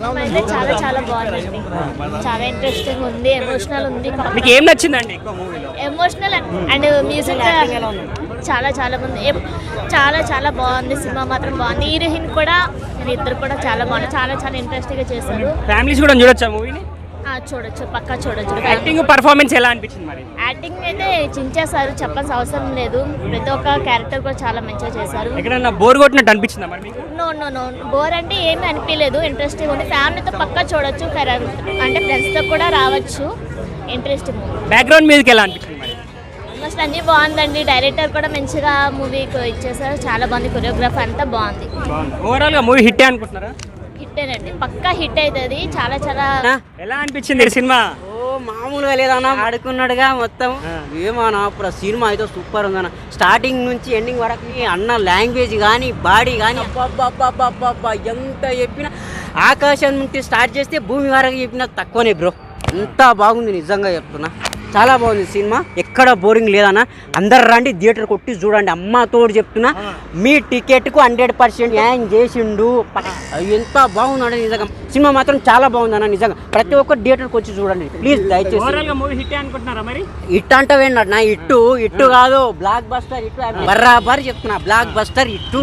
అయితే చాలా చాలా బాగుందండి. చాలా ఇంట్రెస్టింగ్ ఉంది, ఎమోషనల్ ఉంది. మీకు ఏం నచ్చిందండి ఎక్కువ మూవీలో? ఎమోషనల్ అండ్ మ్యూజిక్ చాలా చాలా బాగుంది. చాలా చాలా బాగుంది. సినిమా మాత్రం బాగుంది. హీరోయిన్ కూడా ఇద్దరు కూడా చాలా బాగుంది. చాలా చాలా ఇంట్రెస్టింగ్గా చేశారు. ఫ్యామిలీస్ కూడా చూడొచ్చా మూవీని? చూడొచ్చు, పక్కా చూడొచ్చు. యాక్టింగ్ పర్ఫార్మెన్స్ ఎలా అనిపించింది మరి? యాక్టింగ్ అయితే చించేశారు, చెప్పాల్సిన అవసరం లేదు. ప్రతి ఒక్క క్యారెక్టర్ కూడా చాలా మంచిగా చేశారు. ఎక్కడన్నా బోర్ కొట్టినట్టు అనిపించిందా మరి మీకు? నో నో నో బోర్ అంటే ఏమీ అనిపించలేదు. ఇంట్రెస్టింగ్ ఉంది. ఫ్యామిలీతో పక్కా చూడొచ్చు, అంటే ఫ్రెండ్స్తో కూడా రావచ్చు. ఇంట్రెస్టింగ్ ఉంది. బ్యాక్గ్రౌండ్ మ్యూజిక్ ఎలా అనిపించింది మరి? ఆల్మోస్ట్ అన్నీ బాగుందండి. డైరెక్టర్ కూడా మంచిగా మూవీకి ఇచ్చేసారు. చాలా బాగుంది. కొరియోగ్రాఫ్ అంతా బాగుంది. ఓవరాల్ గా మూవీ హిట్ అనుకుంటున్నారా? హిట్టేనండి, పక్కా హిట్ అవుతుంది. చాలా చాలా ఎలా అనిపించింది ఈ సినిమా? మామూలుగా లేదన్నా, ఆడుకున్నాడుగా మొత్తం. ఏమన్నా ఇప్పుడు సినిమా అయితే సూపర్ ఉందన్న. స్టార్టింగ్ నుంచి ఎండింగ్ వరకు అన్న లాంగ్వేజ్ కానీ బాడీ కానీ అబ్బా ఎంత చెప్పినా, ఆకాశం నుంచి స్టార్ట్ చేస్తే భూమి వరకు చెప్పినా తక్కువనే బ్రో. అంత బాగుంది, నిజంగా చెప్తున్నా. చాలా బాగుంది సినిమా, ఎక్కడ బోరింగ్ లేదన్న. అందరు రండి, థియేటర్ కొట్టి చూడండి. అమ్మతోడు చెప్తున్నా, మీ టికెట్కు 100% హ్యాంగ్ చేసిండు. ఎంత బాగుందండి నిజంగా. సినిమా మాత్రం చాలా బాగుందన్న నిజంగా. ప్రతి ఒక్క థియేటర్కి వచ్చి చూడండి ప్లీజ్, దయచేసి. హిట్ అంటావేంటన్నా? ఇట్టు కాదు, బ్లాక్ బస్టర్. ఇట్టు బరాబర్ చెప్తున్నా, బ్లాక్ బస్టర్ ఇట్టు.